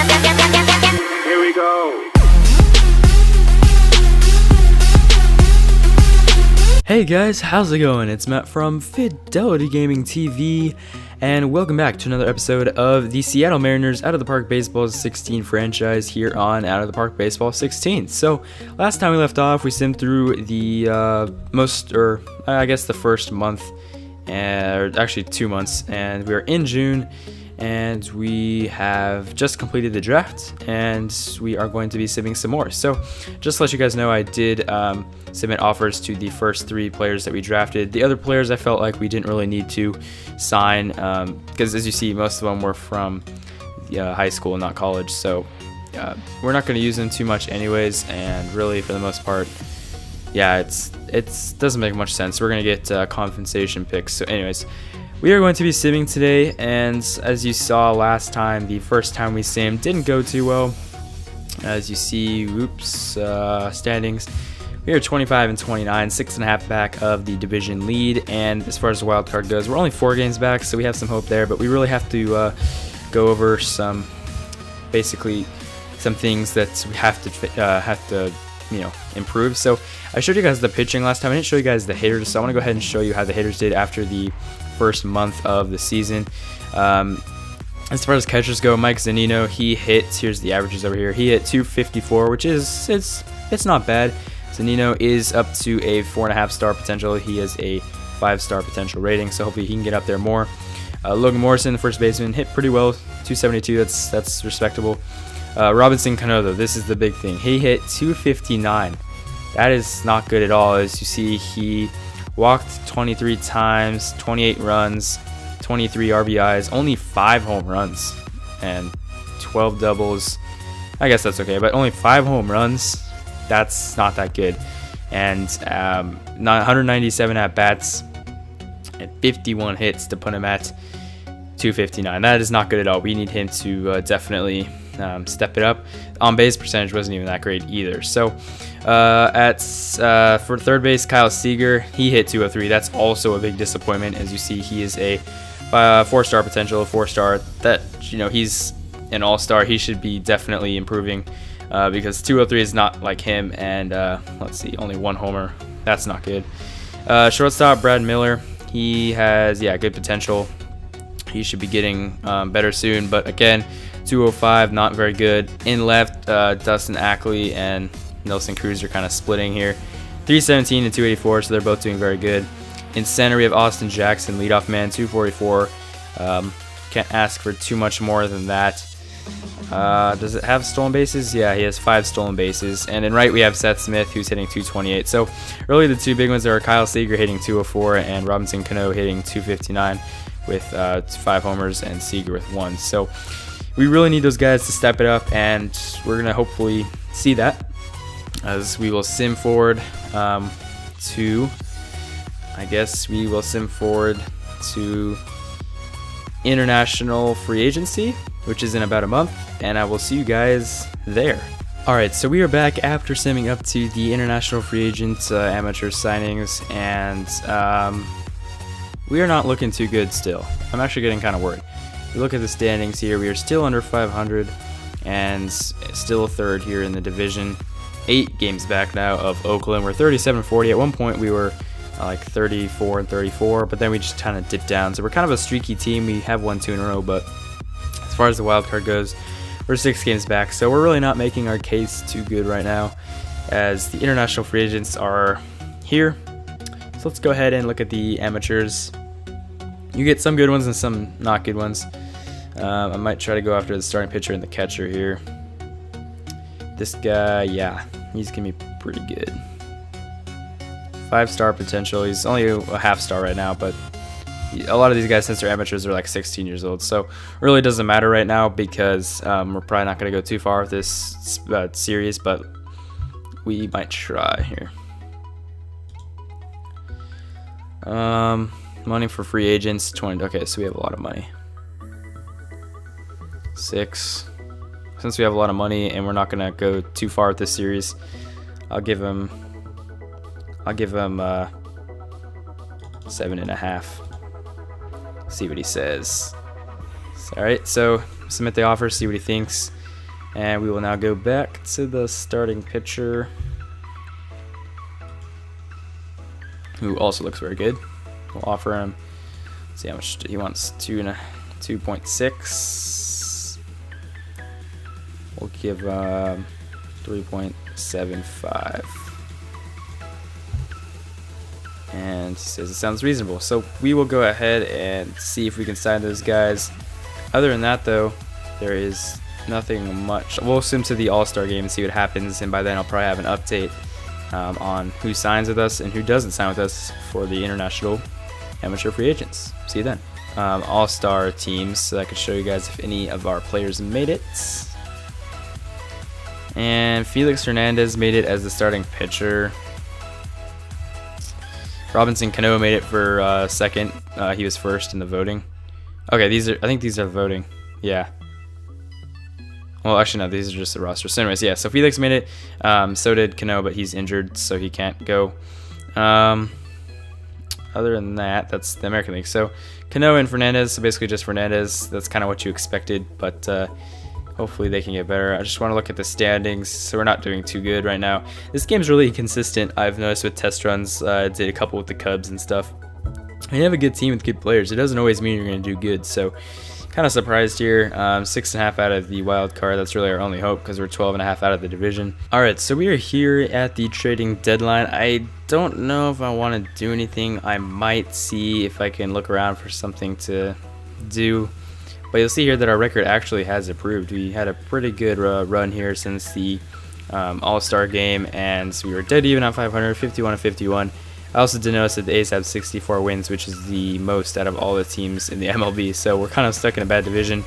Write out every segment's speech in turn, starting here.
Here we go. Hey guys, how's it going? It's Matt from Fidelity Gaming TV, and welcome back to another episode of the Seattle Mariners Out of the Park Baseball 16 franchise here on Out of the Park Baseball 16. So, last time we left off, we simmed through the the first month, or actually 2 months, and we are in June, and we have just completed the draft, and we are going to be simming some more. So, just to let you guys know, I did submit offers to the first 3 players that we drafted. The other players I felt like we didn't really need to sign, because as you see, most of them were from high school, not college, so we're not going to use them too much anyways, and really for the most part, yeah, it doesn't make much sense. We're going to get compensation picks. So anyways, we are going to be simming today, and as you saw last time, the first time we simmed didn't go too well. As you see, standings, we are 25 and 29, 6.5 back of the division lead, and as far as the wild card goes, we're only 4 games back, so we have some hope there, but we really have to go over some things that we have to improve. So I showed you guys the pitching last time. I didn't show you guys the hitters, so I want to go ahead and show you how the hitters did after the first month of the season. As far as catchers go, Mike Zunino, he hit, here's the averages over here, he hit 254, which is it's not bad. Zunino is up to a 4.5 star potential. He has a 5-star potential rating, so hopefully he can get up there more. Logan Morrison, the first baseman, hit pretty well, 272, that's respectable. Robinson Cano, though, this is the big thing, he hit 259. That is not good at all. As you see, he walked 23 times, 28 runs, 23 RBIs, only 5 home runs, and 12 doubles. I guess that's okay, but only 5 home runs, that's not that good. And 197 at-bats and 51 hits to put him at 259. That is not good at all. We need him to definitely step it up. On-base percentage wasn't even that great either. So for third base, Kyle Seager, he hit 203. That's also a big disappointment. As you see, he is a 4-star potential, a 4-star. That, he's an all-star. He should be definitely improving because 203 is not like him. And let's see, only 1 homer. That's not good. Shortstop Brad Miller, he has good potential. He should be getting better soon, but again, 205, not very good. In left, Dustin Ackley and Nelson Cruz are kind of splitting here. 317 and 284, so they're both doing very good. In center, we have Austin Jackson, leadoff man, 244. Can't ask for too much more than that. Does it have stolen bases? Yeah, he has 5 stolen bases. And in right, we have Seth Smith, who's hitting 228. So really, the 2 big ones are Kyle Seager hitting 204 and Robinson Cano hitting 259 with 5 homers and Seager with 1. So we really need those guys to step it up, and we're going to hopefully see that as we will sim forward to international free agency, which is in about a month, and I will see you guys there. Alright, so we are back after simming up to the international free agent amateur signings, and we are not looking too good still. I'm actually getting kind of worried. If you look at the standings here, we are still under 500 and still 3rd here in the division. 8 games back now of Oakland. We're 37-40. At one point we were like 34 and 34, but then we just kind of dipped down. So we're kind of a streaky team. We have won 2 in a row, but as far as the wild card goes, we're 6 games back. So we're really not making our case too good right now, as the international free agents are here. So let's go ahead and look at the amateurs. You get some good ones and some not good ones. I might try to go after the starting pitcher and the catcher here. This guy, yeah, he's gonna be pretty good. 5-star potential. He's only a half-star right now, but a lot of these guys, since they're amateurs, are like 16 years old. So it really doesn't matter right now, because we're probably not going to go too far with this series, but we might try here. Money for free agents, 20. Okay, so we have a lot of money. 6. Since we have a lot of money and we're not going to go too far with this series, I'll give him 7.5. See what he says. All right, so submit the offer, see what he thinks. And we will now go back to the starting pitcher, who also looks very good. We'll offer him, let's see how much he wants, 2.6. We'll give 3.75. And he says it sounds reasonable. So we will go ahead and see if we can sign those guys. Other than that, though, there is nothing much. We'll swim to the All-Star game and see what happens, and by then I'll probably have an update on who signs with us and who doesn't sign with us for the international amateur free agents. See you then. All-Star teams, so I could show you guys if any of our players made it. And Felix Hernandez made it as the starting pitcher. Robinson Cano made it for second. He was first in the voting. Okay, I think these are voting. Yeah. Well, actually, no, these are just the roster. So anyways, yeah, so Felix made it. So did Cano, but he's injured, so he can't go. Other than that, that's the American League. So Cano and Fernandez, so basically just Fernandez. That's kind of what you expected, but hopefully they can get better. I just want to look at the standings. So we're not doing too good right now. This game's really inconsistent, I've noticed, with test runs. I did a couple with the Cubs and stuff. And you have a good team with good players, it doesn't always mean you're going to do good. So kind of surprised here. 6.5 out of the wild card. That's really our only hope because we're 12.5 out of the division. Alright, so we are here at the trading deadline. I don't know if I want to do anything. I might see if I can look around for something to do. But you'll see here that our record actually has improved. We had a pretty good run here since the All-Star game, and so we were dead even at 500, 51-51. I also did notice that the A's have 64 wins, which is the most out of all the teams in the MLB. So we're kind of stuck in a bad division.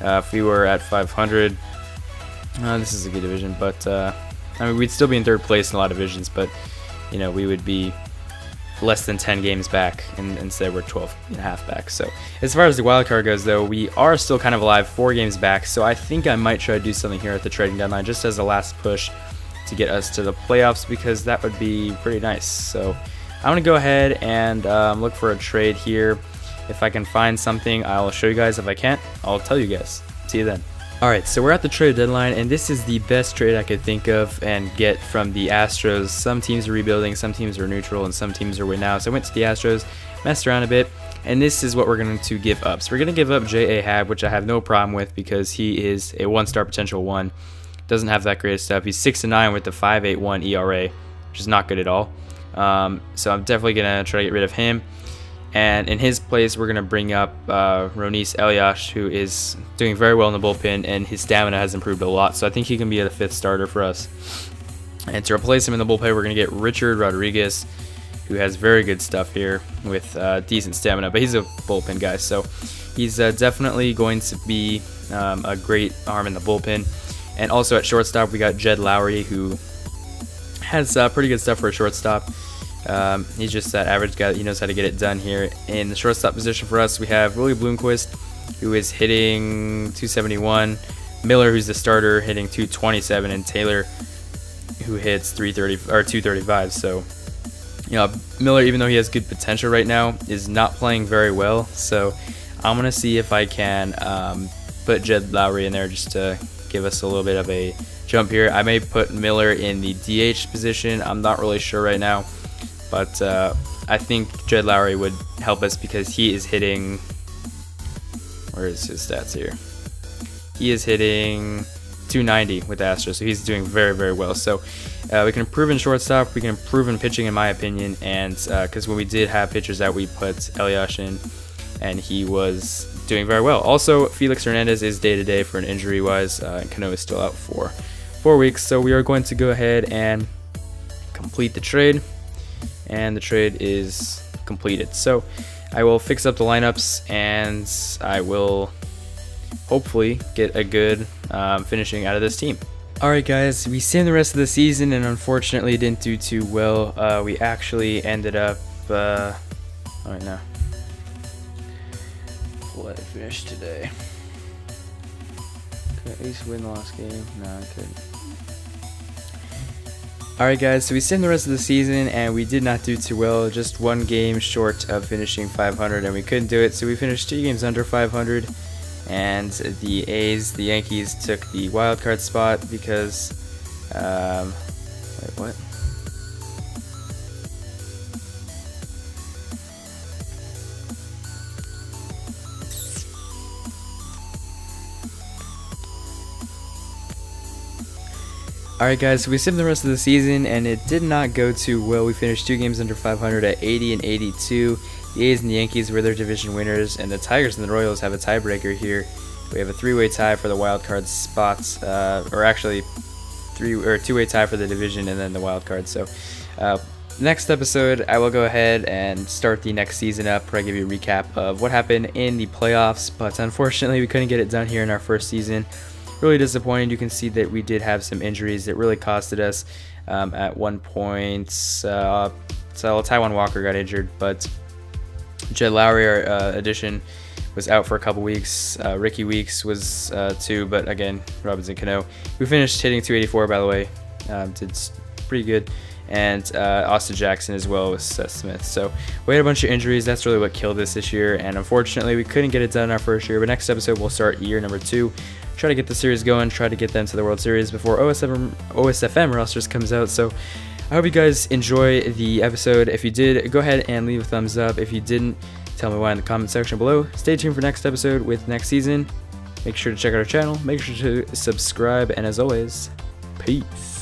If we were at 500, this is a good division, but I mean, we'd still be in third place in a lot of divisions, but you know, we would be less than 10 games back, and instead we're 12.5 back. So as far as the wild card goes, though, we are still kind of alive, 4 games back. So I think I might try to do something here at the trading deadline, just as a last push to get us to the playoffs, because that would be pretty nice. So I'm gonna go ahead and look for a trade here. If I can find something, I'll show you guys. If I can't, I'll tell you guys. See you then. Alright, so we're at the trade deadline, and this is the best trade I could think of and get from the Astros. Some teams are rebuilding, some teams are neutral, and some teams are win now. So I went to the Astros, messed around a bit, and this is what we're going to give up. So we're going to give up J.A. Happ, which I have no problem with because he is a 1-star potential 1. Doesn't have that great stuff. He's 6-9 with the 5.81 ERA, which is not good at all. So I'm definitely going to try to get rid of him. And in his place, we're going to bring up Ronis Elias, who is doing very well in the bullpen, and his stamina has improved a lot. So I think he can be a 5th starter for us. And to replace him in the bullpen, we're going to get Richard Rodriguez, who has very good stuff here with decent stamina. But he's a bullpen guy, so he's definitely going to be a great arm in the bullpen. And also at shortstop, we got Jed Lowry, who has pretty good stuff for a shortstop. He's just that average guy that he knows how to get it done here. In the shortstop position for us, we have Willie Bloomquist, who is hitting 271, Miller, who's the starter, hitting 227, and Taylor, who hits 330 or 235. So, you know, Miller, even though he has good potential right now, is not playing very well. So I'm gonna see if I can put Jed Lowry in there just to give us a little bit of a jump here. I may put Miller in the DH position. I'm not really sure right now. But I think Jed Lowry would help us because he is hitting, where is his stats here? He is hitting 290 with the Astros, so he's doing very, very well. So we can improve in shortstop, we can improve in pitching, in my opinion, and because when we did have pitchers that we put Elias in, and he was doing very well. Also, Felix Hernandez is day-to-day for an injury-wise, and Cano is still out for 4 weeks. So we are going to go ahead and complete the trade. And the trade is completed. So I will fix up the lineups, and I will hopefully get a good finishing out of this team. Alright guys, we simmed the rest of the season and unfortunately didn't do too well. We actually ended up alright, now let it finish today. Could at least win the last game. No, I couldn't. Alright guys, so we simmed the rest of the season and we did not do too well, just 1 game short of finishing 500, and we couldn't do it, so we finished 2 games under 500. and the Yankees took the wild card spot because, wait, what? Alright guys, so we simmed the rest of the season and it did not go too well. We finished 2 games under 500 at 80 and 82. The A's and the Yankees were their division winners, and the Tigers and the Royals have a tiebreaker here. We have a 3-way tie for the wild card spots, or actually 2-way tie for the division and then the wild card. So next episode I will go ahead and start the next season up where I give you a recap of what happened in the playoffs, but unfortunately we couldn't get it done here in our first season. Really disappointing. You can see that we did have some injuries that really costed us at one point. So Taiwan Walker got injured, but Jed Lowry, our addition, was out for a couple weeks. Ricky Weeks was too, but again, Robinson Cano. We finished hitting 284, by the way. Did pretty good. And Austin Jackson as well with Seth Smith. So we had a bunch of injuries. That's really what killed us this year, and unfortunately we couldn't get it done our first year. But next episode we'll start year number 2. Try to get the series going, try to get them to the World Series before OSFM rosters comes out. So I hope you guys enjoy the episode. If you did, go ahead and leave a thumbs up. If you didn't, tell me why in the comment section below. Stay tuned for next episode with next season. Make sure to check out our channel, make sure to subscribe, and as always, peace.